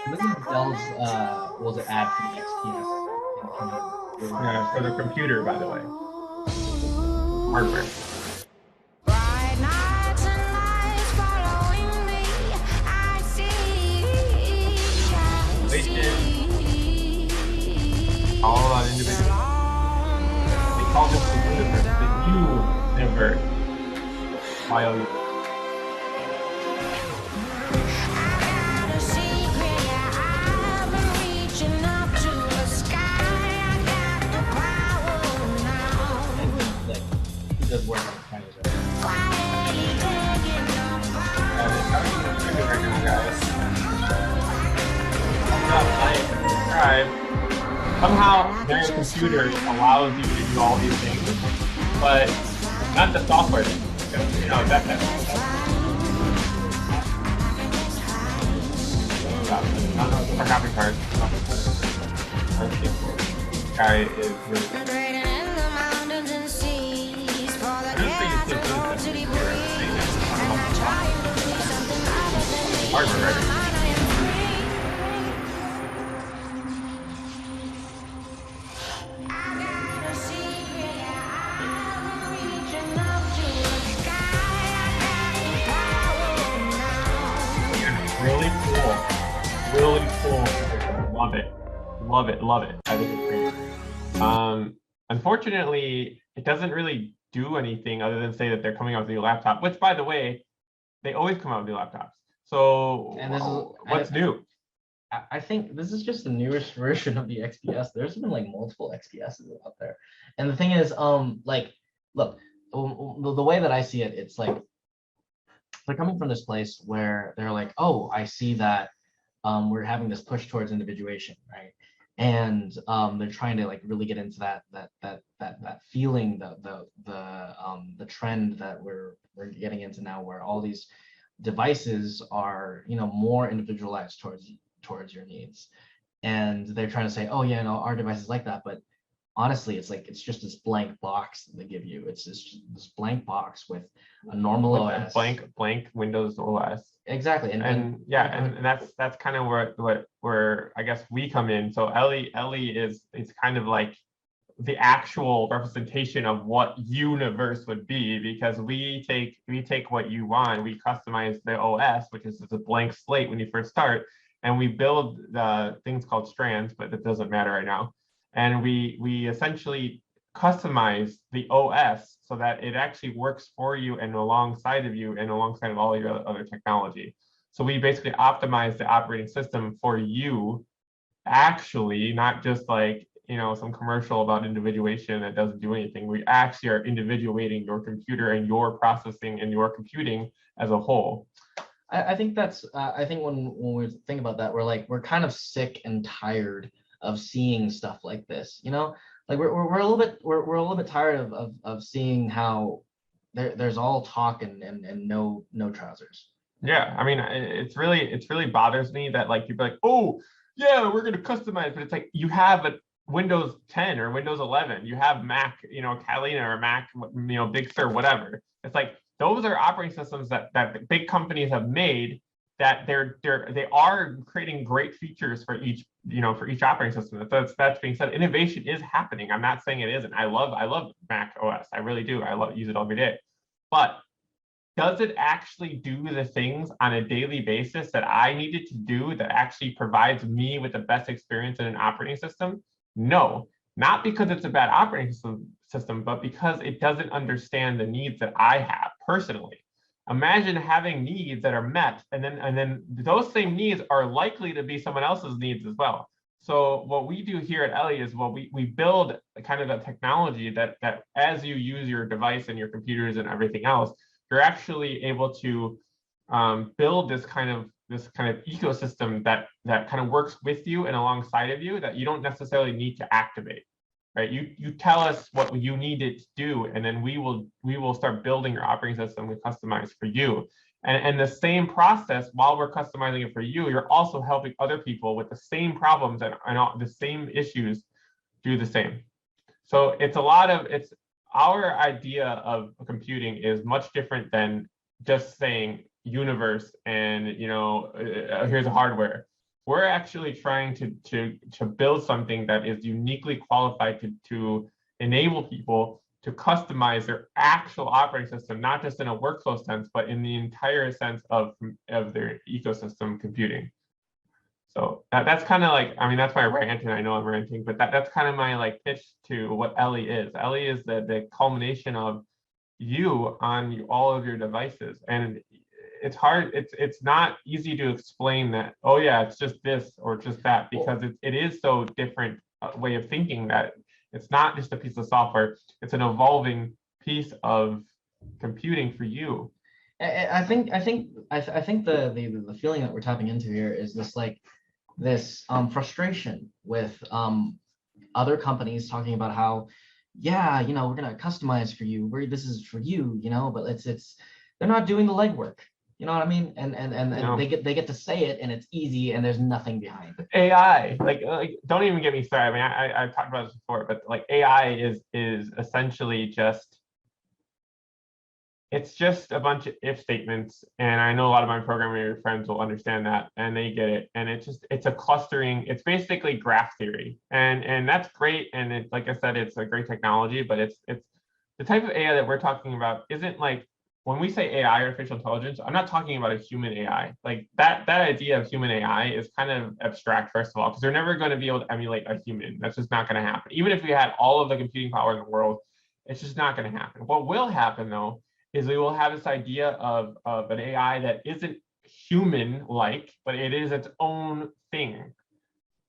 This is Dell's was an ad for the XPS in Canada. They were Yeah, for the computer, by the way, hardware. Bright nights and lights following me. I see, Relation, all about individual. They call this the universe, the universe. Bio. got a secret, yeah, I've been reaching up to the sky. I got the power and now. he does work on Chinese right? Quietly taking How are you doing right now, guys? Thumbs up, like, subscribe. Somehow, their computer allows you to do all these things, but not the software thing. Because, not for graphic cards. This guy is really. Trading in the mountains and seas for the I don't think gas it's and just really road to be sensitive here. breeze. And I try to be something other than me. Hardware, In right? my mind I am free. I got a secret, yeah, I've been reaching up to the sky. I got the power now. Yeah, really cool. Really cool. Love it. Love it. Love it. I think it's great. Unfortunately, it doesn't really do anything other than say that they're coming out with a new laptop, which, by the way, they always come out with new laptops. So And this is what's new? I think this is just the newest version of the XPS. There's been like multiple XPSs out there, and the thing is, like, look, the way that I see it, it's like they're coming from this place where they're like, oh, I see that we're having this push towards individuation, right? And they're trying to like really get into that feeling, the trend that we're getting into now, where all these devices are more individualized towards your needs, and they're trying to say, oh yeah, no, our device is like that, but honestly, it's like it's just this blank box that they give you. It's this blank box with a normal With OS. blank Windows OS. Exactly, and yeah, and that's kind of where I guess we come in. So Ellie is kind of like the actual representation of what universe would be, because we take what you want, we customize the OS, which is a blank slate when you first start, and we build things called strands, but that doesn't matter right now. And we essentially customize the OS so that it actually works for you and alongside of you and alongside of all your other technology. So we basically optimize the operating system for you, actually, not just like some commercial about individuation that doesn't do anything. We actually are individuating your computer and your processing and your computing as a whole. I think that's I think when we think about that, we're kind of sick and tired of seeing stuff like this. Like we're a little bit we're a little bit tired of seeing how there's all talk and no trousers. Yeah, I mean, it's really bothers me that like people are like, oh yeah, we're gonna customize, but it's like you have a Windows 10 or Windows 11, you have Mac, Catalina or Mac, Big Sur, whatever. It's like those are operating systems that big companies have made, that they are creating great features for each operating system. That's being said, innovation is happening. I'm not saying it isn't. I love Mac OS. I really do. Use it every day. But does it actually do the things on a daily basis that I needed to do that actually provides me with the best experience in an operating system? No, not because it's a bad operating system, but because it doesn't understand the needs that I have personally. Imagine having needs that are met, and then those same needs are likely to be someone else's needs as well. So what we do here at Ellie is, well, we build kind of a technology that as you use your device and your computers and everything else, you're actually able to build this kind of ecosystem that kind of works with you and alongside of you, that you don't necessarily need to activate, right? You tell us what you need it to do, and then we will start building your operating system we customize for you. And the same process, while we're customizing it for you, you're also helping other people with the same problems and the same issues do the same. So it's our idea of computing is much different than just saying universe and here's a hardware. we're actually trying to build something that is uniquely qualified to enable people to customize their actual operating system, not just in a workflow sense, but in the entire sense of their ecosystem computing. So that's kind of like, I mean, that's my rant, and I know I'm ranting, but that's kind of my like pitch to what Ellie is. Ellie is the culmination of you on all of your devices, and it's hard. It's not easy to explain that. Oh yeah, it's just this or just that, because it is so different way of thinking that it's not just a piece of software. It's an evolving piece of computing for you. I think the feeling that we're tapping into here is this frustration with other companies talking about how, yeah, you know, we're gonna customize for you. This is for you, you know, but it's they're not doing the legwork. You know what I mean? And they get to say it, and it's easy, and there's nothing behind it. AI, like don't even get me started. I mean, I've talked about this before, but like AI is essentially just, it's just a bunch of if statements, and I know a lot of my programming friends will understand that, and they get it. And it's a clustering. It's basically graph theory, and that's great. And it's, like I said, it's a great technology, but it's the type of AI that we're talking about isn't like, when we say AI, artificial intelligence, I'm not talking about a human AI. Like that idea of human AI is kind of abstract, first of all, because they're never going to be able to emulate a human. That's just not going to happen. Even if we had all of the computing power in the world, it's just not going to happen. What will happen though is we will have this idea of an AI that isn't human-like, but it is its own thing.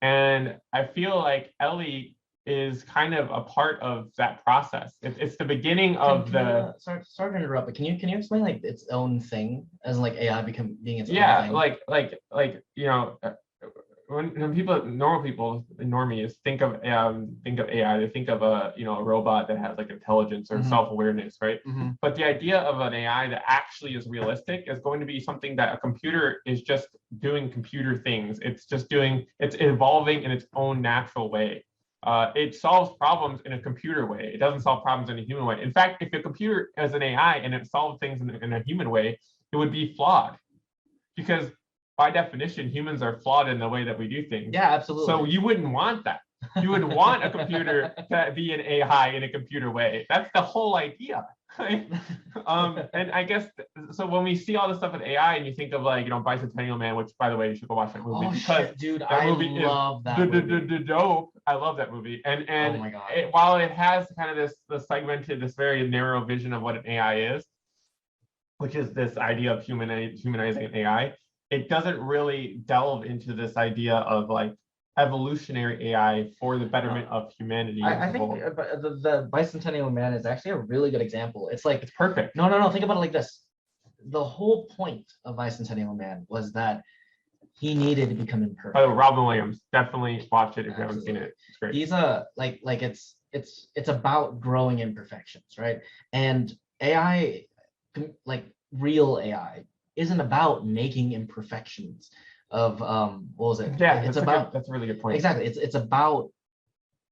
And I feel like Ellie is kind of a part of that process. It's the beginning of the. Sorry to interrupt, but can you explain like its own thing, as in like AI being its own thing? like you know, when normal people, normies think of AI, they think of a robot that has like intelligence or self-awareness, right? But the idea of an AI that actually is realistic is going to be something that a computer is just doing computer things. It's evolving in its own natural way. It solves problems in a computer way. It doesn't solve problems in a human way. In fact, if a computer is an AI and it solved things in a human way, it would be flawed, because by definition, humans are flawed in the way that we do things. Yeah, absolutely. So you wouldn't want that. You would want a computer to be an AI in a computer way. That's the whole idea. And I guess, so when we see all this stuff with AI, and you think of like, Bicentennial Man, which by the way, you should go watch that movie. Oh because shit, dude, that I movie love that movie. dope. I love that movie. And Oh my God. while it has kind of this segmented, this very narrow vision of what an AI is, which is this idea of humanizing an AI, it doesn't really delve into this idea of like evolutionary AI for the betterment of humanity. I think the Bicentennial Man is actually a really good example. It's like, it's perfect. no. Think about it like this. The whole point of Bicentennial Man was that he needed to become imperfect. By the way, Robin Williams, definitely watch it if you haven't seen it. It's great. He's it's about growing imperfections, right? And AI, like real AI, isn't about making imperfections of what was it? Yeah, it's about that's a really good point. Exactly. It's about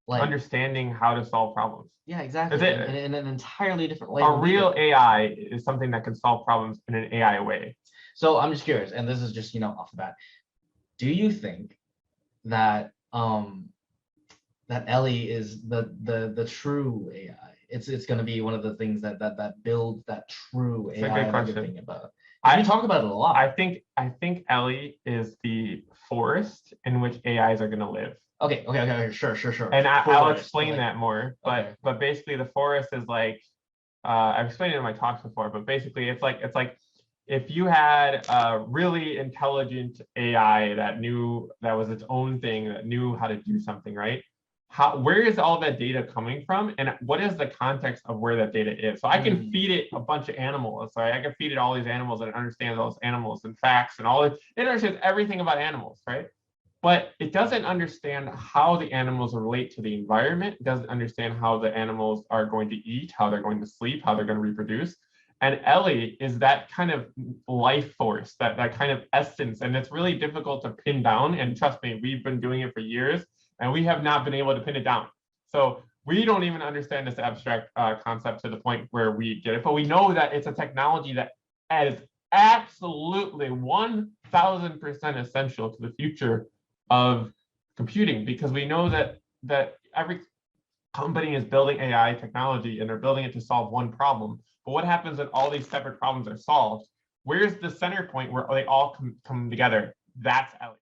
like understanding how to solve problems. Yeah, exactly. In an entirely different way. A real AI is something that can solve problems in an AI way. So I'm just curious, and this is just off the bat. Do you think that that Ellie is the true AI? It's going to be one of the things that builds that true It's a AI good question. thinking about. We talk about it a lot. I think Ellie is the forest in which AIs are going to live. Okay, sure. And I'll Forest, explain like, that more. But okay. but basically, the forest is like, I've explained it in my talks before. But basically, it's like if you had a really intelligent AI that was its own thing, that knew how to do something, right? Where is all that data coming from, and what is the context of where that data is? So I can feed it a bunch of animals. So I can feed it all these animals, and it understands all those animals and facts and all this. It understands everything about animals, right? But it doesn't understand how the animals relate to the environment. It doesn't understand how the animals are going to eat, how they're going to sleep, how they're going to reproduce. And Ellie is that kind of life force, that kind of essence. And it's really difficult to pin down. And trust me, we've been doing it for years, and we have not been able to pin it down. So we don't even understand this abstract concept to the point where we get it. But we know that it's a technology that is absolutely 1000% essential to the future of computing, because we know that every company is building AI technology and they're building it to solve one problem. But what happens when all these separate problems are solved? Where's the center point where they all come together? That's LA.